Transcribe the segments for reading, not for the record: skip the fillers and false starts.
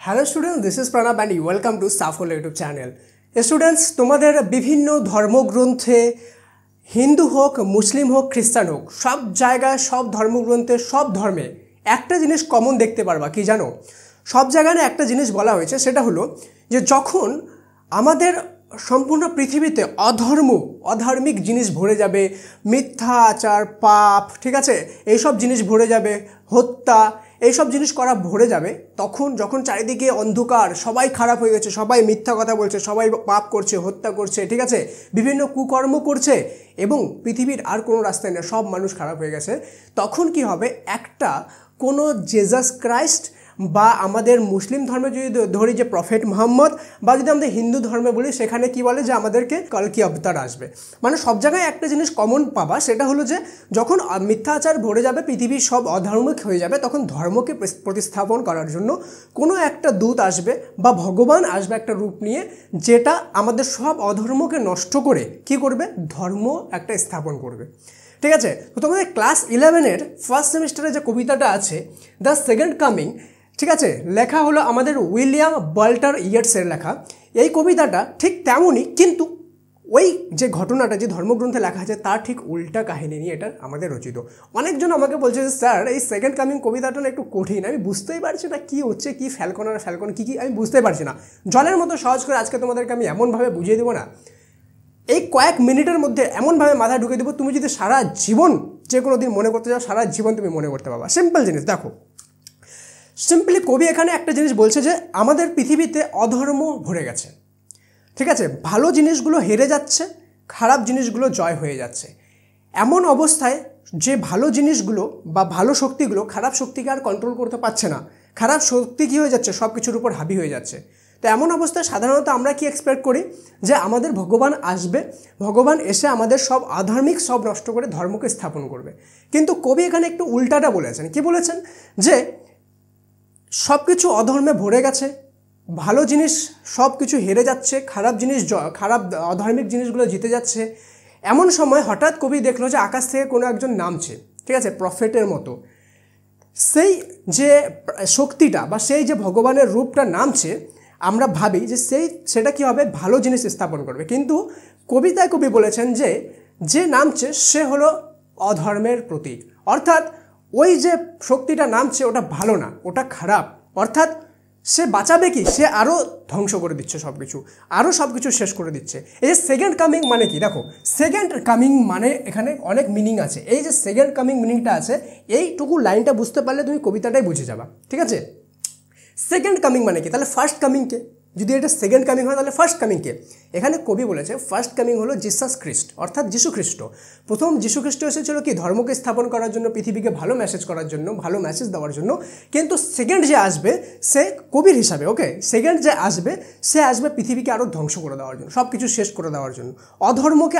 Hello student, this is Pranab and welcome to Shuffle YouTube channel. Students, তোমাদের বিভিন্ন ধর্মগ্রন্থে, হিন্দু হোক, মুসলিম হোক, খ্রিস্টান হোক, সব জায়গায়, সব ধর্মগ্রন্থে, সব ধর্মে একটা জিনিস কমন দেখতে পারবা। কি জানো? সব জায়গায় একটা জিনিস বলা হয়েছে, সেটা হলো যে যখন আমাদের সম্পূর্ণ পৃথিবীতে অধার্মিক জিনিস ভরে যাবে, মিথ্যা আচার, পাপ, ঠিক আছে, এইসব জিনিস ভরে যাবে, হত্যা, এইসব জিনিস করা ভরে যাবে, যখন চারিদিকে অন্ধকার, সবাই খারাপ হয়ে গেছে, সবাই মিথ্যা কথা বলছে, সবাই পাপ করছে, হত্যা করছে, ঠিক আছে, বিভিন্ন কুকর্ম করছে এবং পৃথিবীর আর কোনো রাস্তায় নেই, সব মানুষ খারাপ হয়ে গেছে, তখন কি হবে? কোনো জেসাস ক্রাইস্ট বা আমাদের মুসলিম ধর্মে যদি ধরি যে প্রফেট মুহাম্মদ, বা যদি আমাদের হিন্দু ধর্মে বলি সেখানে কি বলে যে আমাদেরকে কলকি অবতার আসবে। মানে সব জায়গায় একটা জিনিস কমন পাবা, সেটা হলো যে যখন মিথ্যাচার ভরে যাবে, পৃথিবীর সব অধর্মিক হয়ে যাবে, তখন ধর্মকে প্রতিস্থাপন করার জন্য কোনো একটা দূত আসবে বা ভগবান আসবে একটা রূপ নিয়ে, যেটা আমাদের সব অধর্মকে নষ্ট করে কি করবে? ধর্ম একটা স্থাপন করবে। ঠিক আছে? তো তোমাদের ক্লাস 11-এর ফার্স্ট সেমিস্টারে যে কবিতাটা আছে, দ্য সেকেন্ড কামিং, ঠিক আছে, লেখা হলো আমাদের উইলিয়াম বাল্টার ইয়েটসের লেখা। এই কবিতাটা ঠিক তেমনই, কিন্তু ওই যে ঘটনাটা যে ধর্মগ্রন্থে লেখা আছে তার ঠিক উল্টা কাহিনী নিয়ে এটা আমাদের রচিত। অনেকজন আমাকে বলছে যে স্যার, এই সেকেন্ড কামিং কবিতাটা না একটু কঠিন, আমি বুঝতেই পারছি না কী হচ্ছে, কী ফ্যালকন আর ফ্যালকন কী আমি বুঝতেই পারছি না। জলের মতো সহজ করে আজকে তোমাদেরকে আমি এমনভাবে বুঝিয়ে দেবো না, এই কয়েক মিনিটের মধ্যে এমনভাবে মাথায় ঢুকে দেবো, তুমি যদি সারা জীবন যে কোনো দিন মনে করতে চাও, সারা জীবন তুমি মনে করতে পারবা। সিম্পল জিনিস দেখো, সিম্পলি কবি এখানে একটা জিনিস বলছে যে আমাদের পৃথিবীতে অধর্ম ভরে গেছে, ঠিক আছে, ভালো জিনিসগুলো হেরে যাচ্ছে, খারাপ জিনিসগুলো জয় হয়ে যাচ্ছে। এমন অবস্থায় যে ভালো জিনিসগুলো বা ভালো শক্তিগুলো খারাপ শক্তিকে আর কন্ট্রোল করতে পারছে না, খারাপ শক্তি কী হয়ে যাচ্ছে? সব কিছুর উপর হাবি হয়ে যাচ্ছে। তো এমন অবস্থায় সাধারণত আমরা কি এক্সপেক্ট করি? যে আমাদের ভগবান আসবে, ভগবান এসে আমাদের সব আধার্মিক সব নষ্ট করে ধর্মকে স্থাপন করবে। কিন্তু কবি এখানে একটু উল্টাটা বলেছেন। কি বলেছেন? যে সব কিছু অধর্মে ভরে গেছে, ভালো জিনিস সব কিছু হেরে যাচ্ছে, খারাপ অধার্মিক জিনিসগুলো জিতে যাচ্ছে। এমন সময় হঠাৎ কবি দেখলো যে আকাশ থেকে কোনো একজন নামছে, ঠিক আছে, প্রফেটের মতো। সেই যে শক্তিটা বা সেই যে ভগবানের রূপটা নামছে, আমরা ভাবি যে সেটা কী হবে? ভালো জিনিস স্থাপন করবে। কিন্তু কবিতায় কবি বলেছেন যে নামছে সে হলো অধর্মের প্রতীক। অর্থাৎ ওই যে শক্তিটা নামছে ওটা ভালো না, ওটা খারাপ। অর্থাৎ সে বাঁচাবে কি? সে আরও ধ্বংস করে দিচ্ছে সব কিছু, আরও সব কিছু শেষ করে দিচ্ছে। এই যে সেকেন্ড কামিং মানে কি? দেখো, সেকেন্ড কামিং মানে এখানে অনেক মিনিং আছে। এই যে সেকেন্ড কামিং মিনিংটা আছে, এইটুকু লাইনটা বুঝতে পারলে তুমি কবিতাটাই বুঝে যাবা। ঠিক আছে? সেকেন্ড কামিং মানে কি? তাহলে ফার্স্ট কামিংকে, যদি এটা সেকেন্ড কামিং হয় তাহলে ফার্স্ট কামিংকে? এখানে কবি বলেছে ফার্স্ট কামিং হলো জিসাস খ্রিস্ট, অর্থাৎ যীশু খ্রিস্ট। প্রথম যীশু খ্রিস্ট এসেছিল কি? ধর্মকে স্থাপন করার জন্য, পৃথিবীকে ভালো মেসেজ করার জন্য, ভালো মেসেজ দেওয়ার জন্য। কিন্তু সেকেন্ড যে আসবে সে কবির হিসাবে, ওকে, সেকেন্ড যে আসবে সে আসবে পৃথিবীকে আরও ধ্বংস করে দেওয়ার জন্য, সব কিছু শেষ করে দেওয়ার জন্য, অধর্মকে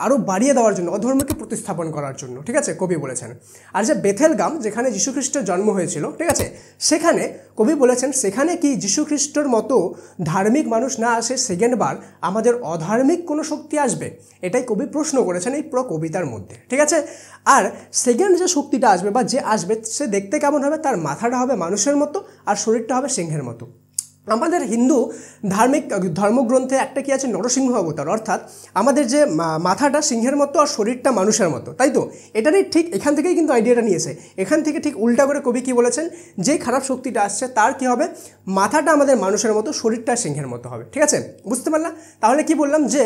আরও বাড়িয়ে দেওয়ার জন্য, অধর্মকে প্রতিস্থাপন করার জন্য। ঠিক আছে? কবি বলেছেন। আর যে বেথেলগাম, যেখানে যীশু খ্রিস্টের জন্ম হয়েছিল, ঠিক আছে, সেখানে কবি বলেছেন সেখানে কি যীশু খ্রিস্টর মতো ধার্মিক মানুষ না আসে, সেকেন্ডবার আমাদের অধার্মিক কোনো শক্তি আসবে? এটাই কবি প্রশ্ন করেছেন এই পুরো কবিতার মধ্যে। ঠিক আছে? আর সেকেন্ড যে শক্তিটা আসবে বা যে আসবে সে দেখতে কেমন হবে? তার মাথাটা হবে মানুষের মতো আর শরীরটা হবে সিংহের মতো। আমাদের হিন্দু ধর্মগ্রন্থে একটা কি আছে? নরসিংহ অবতার। অর্থাৎ আমাদের যে মাথাটা সিংহের মতো আর শরীরটা মানুষের মতো, তাই তো? এটারই ঠিক এখান থেকেই কিন্তু আইডিয়াটা নিয়েছে। এখান থেকে ঠিক উল্টা করে কবি কি বলেছেন? যেই খারাপ শক্তিটা আসছে তার কি হবে? মাথাটা আমাদের মানুষের মতো, শরীরটা সিংহের মতো হবে। ঠিক আছে? বুঝতে পারলাম? তাহলে কি বললাম? যে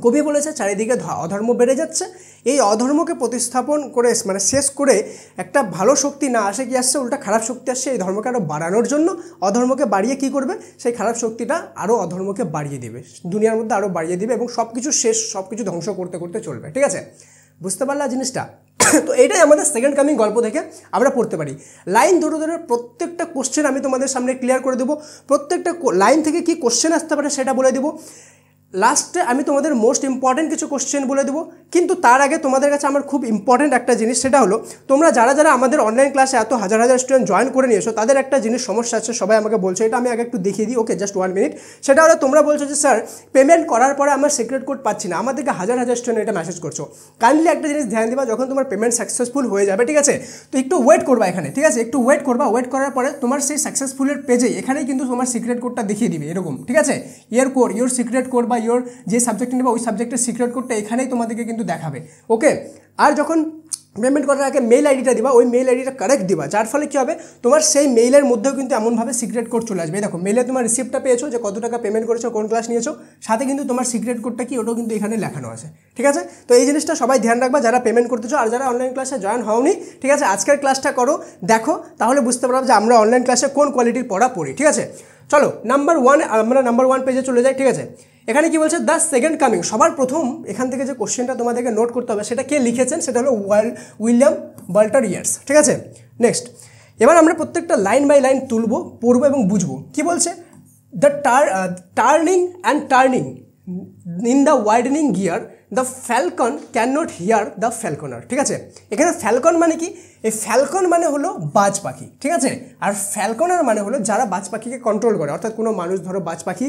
কবি বলেছে চারিদিকে অধর্ম বেড়ে যাচ্ছে, এই অধর্মকে প্রতিস্থাপন করে মানে শেষ করে একটা ভালো শক্তি না আসে, কি আসছে? উল্টা খারাপ শক্তি আসছে এই ধর্মকে আরও বাড়ানোর জন্য। অধর্মকে বাড়িয়ে কি করবে? সেই খারাপ শক্তিটা আরও অধর্মকে বাড়িয়ে দিবে, দুনিয়ার মধ্যে আরও বাড়িয়ে দিবে এবং সব কিছু শেষ, সব কিছু ধ্বংস করতে করতে চলবে। ঠিক আছে? বুঝতে পারলা জিনিসটা? তো এইটাই আমাদের সেকেন্ড কামিং গল্প থেকে আমরা পড়তে পারি। লাইন ধরে ধরে প্রত্যেকটা কোশ্চেন আমি তোমাদের সামনে ক্লিয়ার করে দেবো। প্রত্যেকটা লাইন থেকে কি কোশ্চেন আসতে পারে সেটা বলে দেবো। লাস্টে আমি তোমাদের মোস্ট ইম্পর্টেন্ট কিছু কোশ্চেন বলে দেবো, কিন্তু তার আগে তোমাদের কাছে আমার খুব ইম্পর্টেন্ট একটা জিনিস, সেটা হলো তোমরা যারা যারা আমাদের অনলাইন ক্লাসে এত হাজার হাজার স্টুডেন্ট জয়েন করে নিয়েছো, তাদের একটা জিনিস সমস্যা আছে, সবাই আমাকে বলছে, এটা আমি আগে একটু দেখিয়ে দিই। ওকে, জাস্ট 1 মিনিট। সেটা হলো তোমরা বলছো যে স্যার পেমেন্ট করার পরে আমার সিক্রেট কোড পাচ্ছি না। আমাদেরকে হাজার হাজার স্টুডেন্ট এটা মেসেজ করছো। কাইন্ডলি একটা জিনিস ধ্যান দিবা, যখন তোমার পেমেন্ট সাকসেসফুল হয়ে যাবে, ঠিক আছে, তো একটু ওয়েট করবা এখানে, ঠিক আছে, একটু ওয়েট করবা। ওয়েট করার পরে তোমার সেই সাকসেসফুলের পেজে এখানেই কিন্তু তোমার সিক্রেট কোডটা দেখিয়ে দিবে এরকম, ঠিক আছে। ইয়োর সিক্রেট কোড বা ইয়োর যে সাবজেক্ট নেবে ওই সাবজেক্টের সিক্রেট কোডটা এখানেই তোমাদেরকে কিন্তু দেখাবে। ওকে, আর যখন পেমেন্ট করার আগে মেল আইডিটা দিবা, ওই মেল আইডিটা কারেক্ট দিবা, যার ফলে কী হবে, তোমার সেই মেইলের মধ্যেও কিন্তু এমনভাবে সিক্রেট কোড চলে আসবে। দেখো মেলে তোমার রিসিপ্টটা পেয়েছো যে কত টাকা পেমেন্ট করেছো, কোন ক্লাস নিয়েছো, সাথে কিন্তু তোমার সিক্রেট কোডটা কি ওটাও কিন্তু এখানে লেখানো আছে, ঠিক আছে। তো এই জিনিসটা সবাই ধ্যান রাখবা যারা পেমেন্ট করতেছো। আর যারা অনলাইন ক্লাসে জয়েন হওনি, ঠিক আছে, আজকের ক্লাসটা করো, দেখো, তাহলে বুঝতে পারবে যে আমরা অনলাইন ক্লাসে কোন কোয়ালিটির পড়া পড়ি, ঠিক আছে। চলো নাম্বার 1, আমরা নাম্বার 1 পেজে চলে যাই, ঠিক আছে। এখানে কি বলছে, দ্য সেকেন্ড কামিং। সবার প্রথম এখান থেকে যে কোশ্চেনটা তোমাদেরকে নোট করতে হবে সেটা কে লিখেছেন, সেটা হলো উইলিয়াম বাল্টার ইয়ার্স, ঠিক আছে। নেক্সট, এবার আমরা প্রত্যেকটা লাইন বাই লাইন তুলবো, পড়বো এবং বুঝবো। কি বলছে, the turning and turning in the widening gear the Falcon can not here the ফ্যালকনার, ঠিক আছে। এখানে ফ্যালকন মানে কি, এই ফ্যালকন মানে হলো বাজ পাখি, ঠিক আছে। আর ফ্যালকনার মানে হলো যারা বাজ পাখিকে কন্ট্রোল করে, অর্থাৎ কোনো মানুষ ধরো বাজ পাখি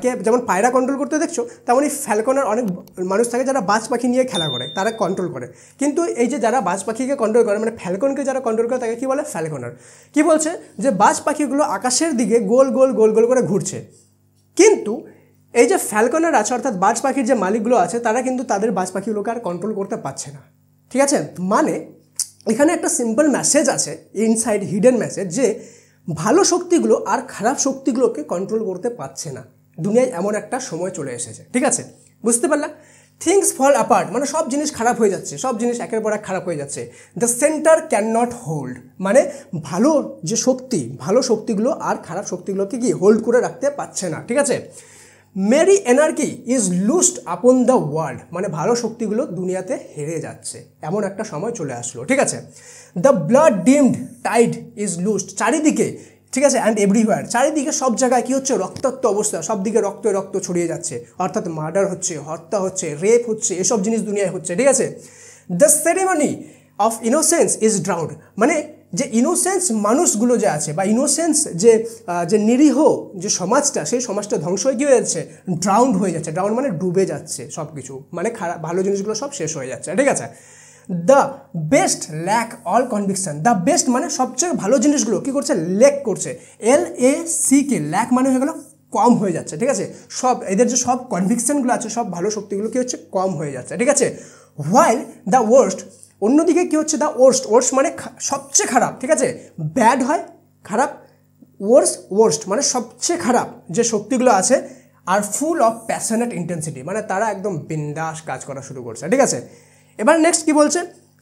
কে যেমন পায়রা কন্ট্রোল করতে দেখছো, তেমনই ফ্যালকনার অনেক মানুষ থাকে যারা বাজ পাখি নিয়ে খেলা করে, তারা কন্ট্রোল করে। কিন্তু এই যে যারা বাজ পাখিকে কন্ট্রোল করে, মানে ফ্যালকনকে যারা কন্ট্রোল করে, তাকে কী বলে, ফ্যালকনার। কি বলছে, যে বাজ পাখিগুলো আকাশের দিকে গোল গোল গোল গোল করে ঘুরছে, কিন্তু এই যে ফ্যালকনার আছে, অর্থাৎ বাজ পাখির যে মালিকগুলো আছে, তারা কিন্তু তাদের বাজ পাখিগুলোকে আর কন্ট্রোল করতে পারছে না, ঠিক আছে। মানে এখানে একটা সিম্পল মেসেজ আছে, ইনসাইড হিডেন মেসেজ, যে ভালো শক্তিগুলো আর খারাপ শক্তিগুলোকে কন্ট্রোল করতে পারছে না। দুনিয়ায় এমন একটা সময় চলে এসেছে, ঠিক আছে, বুঝতে পারলা। থিংস ফল অ্যাপার্ট, মানে সব জিনিস খারাপ হয়ে যাচ্ছে, সব জিনিস একের পর এক খারাপ হয়ে যাচ্ছে। The centre can not hold, মানে ভালো যে শক্তি, ভালো শক্তিগুলো আর খারাপ শক্তিগুলোকে কি হোল্ড করে রাখতে পারছে না, ঠিক আছে। Mary anarchy is লুজড upon the world, মানে ভালো শক্তিগুলো দুনিয়াতে হেরে যাচ্ছে, এমন একটা সময় চলে আসলো, ঠিক আছে। The blood dimmed tide is loosed, চারিদিকে, ঠিক আছে, অ্যান্ড এভরিওয়্যার, চারিদিকে সব জায়গায় কী হচ্ছে, রক্তাক্ত অবস্থা, সব দিকে রক্ত রক্ত ছড়িয়ে যাচ্ছে, অর্থাৎ মার্ডার হচ্ছে, হত্যা হচ্ছে, রেপ হচ্ছে, এসব জিনিস দুনিয়ায় হচ্ছে, ঠিক আছে। The ceremony of innocence is drowned, মানে যে ইনোসেন্স মানুষগুলো যে আছে, বা ইনোসেন্স যে নিরীহ যে সমাজটা, সেই সমাজটা ধ্বংস হয়ে গিয়ে যাচ্ছে, ড্রাউন্ড হয়ে যাচ্ছে। ড্রাউন্ড মানে ডুবে যাচ্ছে সব কিছু, মানে খারাপ ভালো জিনিসগুলো সব শেষ হয়ে যাচ্ছে, ঠিক আছে। The best lack all conviction, the best মানে সবচেয়ে ভালো জিনিসগুলো কী করছে, ল্যাক করছে, LACK, ল্যাক মানে হয়ে গেল কম হয়ে যাচ্ছে, ঠিক আছে। সব এদের যে সব কনভিকশনগুলো আছে, সব ভালো শক্তিগুলো কী হচ্ছে, কম হয়ে যাচ্ছে, ঠিক আছে। হোয়াইল দ্য ওয়ার্স্ট, অন্যদিকে কী হচ্ছে, দ্য ওয়ার্স্ট মানে সবচেয়ে খারাপ, ঠিক আছে। ব্যাড হয় খারাপ, ওয়ার্স্ট মানে সবচেয়ে খারাপ যে শক্তিগুলো আছে, আর ফুল অফ প্যাশনেট ইন্টেন্সিটি, মানে তারা একদম বিন্দাস কাজ করা শুরু করছে, ঠিক আছে। এবার নেক্সট কি বলছে,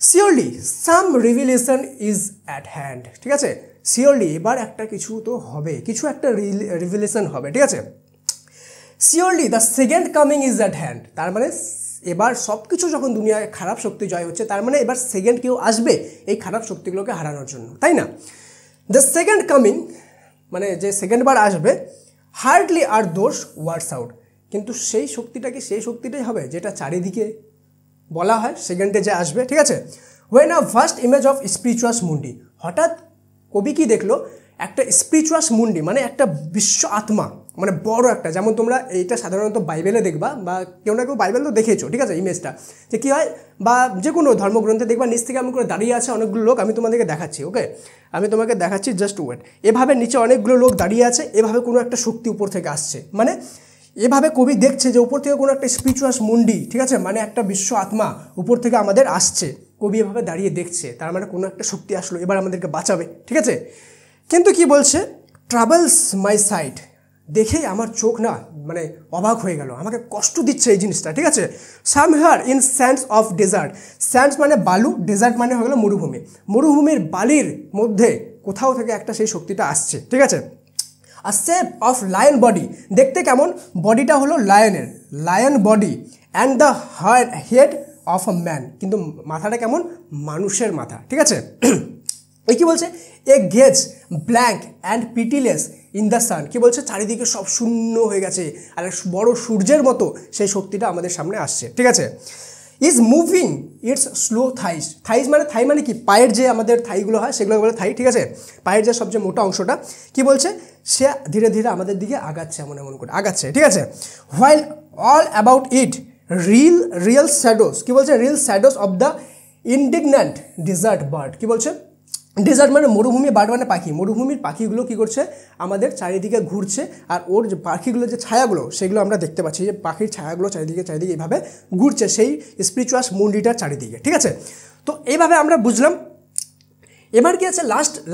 surely some revelation is at hand, ঠিক আছে। সিওরলি এবার একটা কিছু তো হবে, কিছু একটা রিভিলেশন হবে, ঠিক আছে। Surely the second coming is at hand, তার মানে এবার সব কিছু যখন দুনিয়ায় খারাপ শক্তি জয় হচ্ছে, তার মানে এবার সেকেন্ড কেউ আসবে এই খারাপ শক্তিগুলোকে হারানোর জন্য, তাই না। দ্য সেকেন্ড কামিং মানে যে সেকেন্ড বার আসবে, হার্ডলি আর দোষ ওয়ার্ডস আউট, কিন্তু সেই শক্তিটা কি সেই শক্তিটাই হবে যেটা চারিদিকে বলা হয় সেকেন্ডে যে আসবে, ঠিক আছে। When a vast image of Spiritus Mundi, হঠাৎ কবি কি দেখলো, একটা স্পিরিচুয়াস মুন্ডি মানে একটা বিশ্ব আত্মা, মানে বড় একটা, যেমন তোমরা এইটা সাধারণত বাইবেলে দেখবা, বা কেউ না কেউ বাইবেল তো দেখেছো, ঠিক আছে, ইমেজটা যে কী হয়, বা যে কোনো ধর্মগ্রন্থে দেখবা নিচ থেকে এমন করে দাঁড়িয়ে আছে অনেকগুলো লোক, আমি তোমাদেরকে দেখাচ্ছি, ওকে, আমি তোমাকে দেখাচ্ছি, জাস্ট ওয়েট। এভাবে নিচে অনেকগুলো লোক দাঁড়িয়ে আছে, এভাবে কোনো একটা শক্তি উপর থেকে আসছে, মানে এভাবে কবি দেখছে যে উপর থেকে কোনো একটা স্পিরিচুয়াস মুন্ডি, ঠিক আছে, মানে একটা বিশ্ব আত্মা উপর থেকে আমাদের আসছে, কবি এভাবে দাঁড়িয়ে দেখছে, তার মানে কোনো একটা শক্তি আসলো, এবার আমাদেরকে বাঁচাবে, ঠিক আছে। কিন্তু কি বলছে, ট্রাভেলস মাই সাইট, দেখেই আমার চোখ না মানে অবাক হয়ে গেল, আমাকে কষ্ট দিচ্ছে এই জিনিসটা, ঠিক আছে। Somewhere in sands of desert, sands মানে বালু, ডেজার্ট মানে হয়ে গেল মরুভূমি, মরুভূমির বালির মধ্যে কোথাও থেকে একটা সেই শক্তিটা আসছে, ঠিক আছে। আর শেপ অফ লায়ন বডি, দেখতে কেমন, বডিটা হলো lion body, and the head of a man, কিন্তু মাথাটা কেমন, মানুষের মাথা, ঠিক আছে। এই কী বলছে, a gaze blank and pitiless in the sun, কী বলছে, চারিদিকে সব শূন্য হয়ে গেছে, আর বড় সূর্যের মতো সেই শক্তিটা আমাদের সামনে আসছে, ঠিক আছে। Is moving its slow thighs. Thighs মানে থাই মানে কি, পায়ের যে আমাদের থাইগুলো হয় সেগুলো বলে থাই, ঠিক আছে, পায়ের যে সবচেয়ে মোটা অংশটা, কি বলছে, সে ধীরে ধীরে আমাদের দিকে আগাচ্ছে, এমন এমন করে আগাচ্ছে, ঠিক আছে। While all about it reel shadows, কি বলছে, reel shadows of the indignant desert bird, কি বলছে, ডেজার্ট মানে মরুভূমি, বার্ড মানে পাখি, মরুভূমির পাখিগুলো কী করছে, আমাদের চারিদিকে ঘুরছে, আর ওর যে পাখিগুলো যে ছায়াগুলো সেগুলো আমরা দেখতে পাচ্ছি, যে পাখির ছায়াগুলো চারিদিকে চারিদিকে এইভাবে ঘুরছে সেই স্পিরিচুয়াস মুন্ডিটার চারিদিকে, ঠিক আছে। তো এইভাবে আমরা বুঝলাম। এবার কি আছে,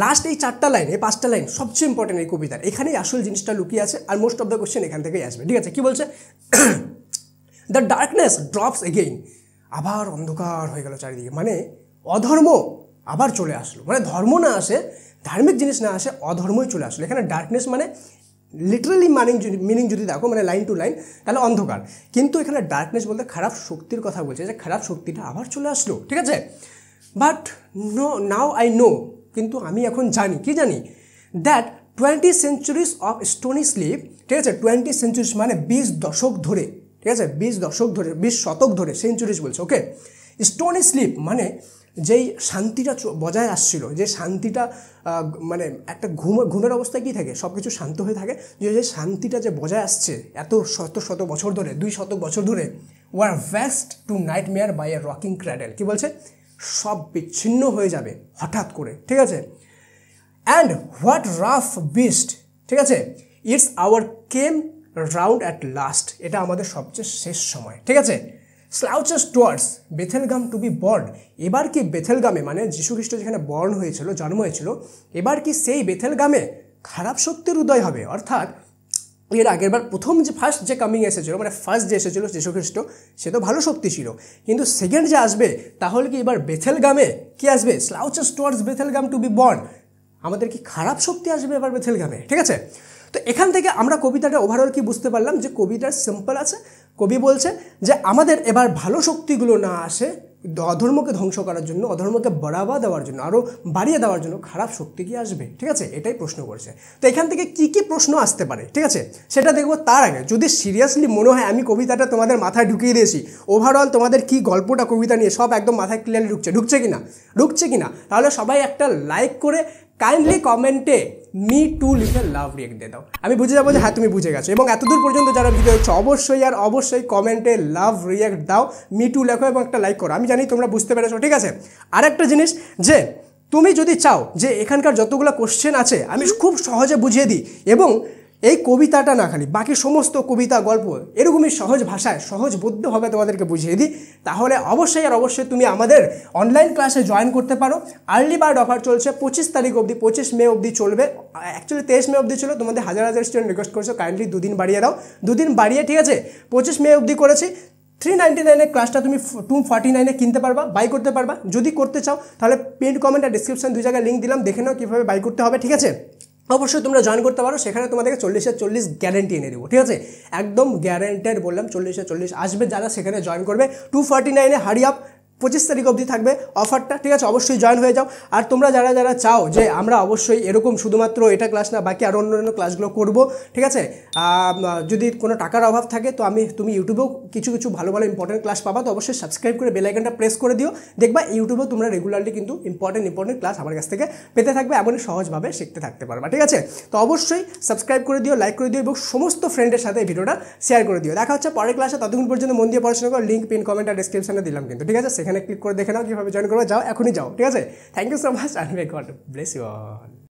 লাস্ট এই 4টা লাইন, এই 5টা লাইন সবচেয়ে ইম্পর্টেন্ট এই কবিতার, এখানেই আসল জিনিসটা লুকিয়ে আছে, আর মোস্ট অফ দ্য কোশ্চেন এখান থেকেই আসবে, ঠিক আছে। কি বলছে, দ্য ডার্কনেস ড্রপস এগেইন, আবার অন্ধকার হয়ে গেল চারিদিকে, মানে অধর্ম আবার চলে আসলো, মানে ধর্ম না আসে, ধার্মিক জিনিস না আসে, অধর্মই চলে আসলো। এখানে ডার্কনেস মানে লিটারালি মিনিং যদি দেখো, মানে লাইন টু লাইন, তাহলে অন্ধকার, কিন্তু এখানে ডার্কনেস বলতে খারাপ শক্তির কথা বলছে, যে খারাপ শক্তিটা আবার চলে আসলো, ঠিক আছে। বাট নাও আই নো, কিন্তু আমি এখন জানি, কি জানি, that 20 centuries of stony sleep, ঠিক আছে, 20 centuries মানে 20 দশক ধরে, ঠিক আছে, 20 দশক ধরে, 20 শতক ধরে, সেঞ্চুরিজ বলছে, ওকে। স্টোনি স্লিপ মানে যেই শান্তিটা বজায় আসছিল, যে শান্তিটা মানে একটা ঘুমের অবস্থায় কী থাকে, সব কিছু শান্ত হয়ে থাকে, যে শান্তিটা যে বজায় আসছে এত শত বছর ধরে, 200 বছর ধরে, were vexed to nightmare by a rocking cradle, কি বলছে, সব বিচ্ছিন্ন হয়ে যাবে হঠাৎ করে, ঠিক আছে। অ্যান্ড হোয়াট রাফ বিস্ট, ঠিক আছে, it's hour came round at last, এটা আমাদের সবচেয়ে শেষ সময়, ঠিক আছে। স্লাউচেস টুয়ার্ডস বেথেলগাম টু বি বর্ন, এবার কি বেথেলগামে, মানে যীশুখ্রিস্ট যেখানে বর্ন হয়েছিল, জন্ম হয়েছিল, এবার কি সেই বেথেলগামে খারাপ শক্তির উদয় হবে, অর্থাৎ এর আগেরবার প্রথম যে ফার্স্ট যে কামিং এসেছিলো, মানে ফার্স্ট যে এসেছিলো যীশুখ্রিস্ট, সে তো ভালো শক্তি ছিল, কিন্তু সেকেন্ড যে আসবে, তাহলে কি এবার বেথেলগামে কি আসবে, স্লাউচেস টুয়ার্ডস বেথেলগাম টু বি বর্ন, আমাদের কি খারাপ শক্তি আসবে এবার বেথেলগামে, ঠিক আছে। তো এখান থেকে আমরা কবিতাটা ওভারঅল কি বুঝতে পারলাম, যে কবিতার সিম্পল আছে, কবি বলছে যে আমাদের এবার ভালো শক্তিগুলো না আসে অধর্মকে ধ্বংস করার জন্য, অধর্মকে বাড়াবা দেওয়ার জন্য, আরও বাড়িয়ে দেওয়ার জন্য খারাপ শক্তি কি আসবে, ঠিক আছে, এটাই প্রশ্ন করছে। তো এখান থেকে কি কি প্রশ্ন আসতে পারে, ঠিক আছে, সেটা দেখবো। তার আগে যদি সিরিয়াসলি মনে হয় আমি কবিতাটা তোমাদের মাথায় ঢুকিয়ে দিয়েছি, ওভারঅল তোমাদের কি গল্পটা কবিতা নিয়ে সব একদম মাথায় ক্লিয়ারলি ঢুকছে কিনা, তাহলে সবাই একটা লাইক করে কাইন্ডলি কমেন্টে মি টু লিখে লাভ রিয়েক্ট দিয়ে দাও, আমি বুঝে যাবো যে হ্যাঁ তুমি বুঝে গেছো। এবং এতদূর পর্যন্ত যারা ভিডিও হচ্ছে অবশ্যই কমেন্টে লাভ রিয়েক্ট দাও, মি টু লেখো এবং একটা লাইক করো, আমি জানি তোমরা বুঝতে পেরেছো, ঠিক আছে। আরেকটা জিনিস, যে তুমি যদি চাও যে এখানকার যতগুলো কোশ্চেন আছে আমি খুব সহজে বুঝিয়ে দিই, এবং এই কবিতাটা না খালি বাকি সমস্ত কবিতা গল্প এরকমই সহজ ভাষায় সহজবোধ্যভাবে তোমাদেরকে বুঝিয়ে দিই, তাহলে অবশ্যই তুমি আমাদের অনলাইন ক্লাসে জয়েন করতে পারো। আর্লি বার্ড অফার চলছে 25 তারিখ অবধি, 25 মে অবধি চলবে, অ্যাকচুয়ালি 23 মে অবধি ছিল, তোমাদের হাজার স্টুডেন্ট রিকোয়েস্ট করেছো কাইন্ডলি 2 দিন বাড়িয়ে দাও, 2 দিন বাড়িয়ে, ঠিক আছে, 25 মে অবধি করেছি। 399 ক্লাসটা তুমি 249 কিনতে পারবা, বাই করতে পারবা। যদি করতে চাও তাহলে পিন কমেন্ট আর ডিসক্রিপশন 2 জায়গায় লিঙ্ক দিলাম, দেখে নাও কীভাবে বাই করতে হবে, ঠিক আছে। অবশ্যই তোমরা জয়েন করতে পারো, সেখানে তোমাদেরকে 40/40 গ্যারেন্টি এনে দেবো, ঠিক আছে, একদম গ্যারেন্টেড বললাম, 40/40 আসবে যারা সেখানে জয়েন করবে। 249 হারি আপ, 25 তারিখ অবধি থাকবে অফারটা, ঠিক আছে, অবশ্যই জয়েন হয়ে যাও। আর তোমরা যারা চাও যে আমরা অবশ্যই এরকম শুধুমাত্র এটা ক্লাস না বাকি আরও অন্যান্য ক্লাসগুলো করব, ঠিক আছে, যদি কোনো টাকার অভাব থাকে তো তুমি ইউটিউবেও কিছু ভালো ইম্পর্টেন্ট ক্লাস পাবা, তো অবশ্যই সাবস্ক্রাইব করে বেল আইকনটা প্রেস করে দিও, দেখবা ইউটিউবেও তোমরা রেগুলারলি কিন্তু ইম্পর্টেন্ট ক্লাস আমার কাছ থেকে পেতে থাকবে, এমনই সহজভাবে শিখতে থাকতে পারবা, ঠিক আছে। তো অবশ্যই সাবস্ক্রাইব করে দিও, লাইক করে দিও এবং সমস্ত ফ্রেন্ডের সাথে এই ভিডিওটা শেয়ার করে দিও। দেখা হচ্ছে পরের ক্লাসে, ততক্ষণ পর্যন্ত মন দিয়ে পড়াশোনা করো, লিঙ্ক পিন কমেন্ট আর ডিসক্রিপশনে দিলাম কিন্তু, ঠিক আছে, সেখানে ক্লিক করে দেখে নাও কীভাবে জয়েন করবো, যাও এখনই যাও, ঠিক আছে। Thank you so much, and may God bless you all.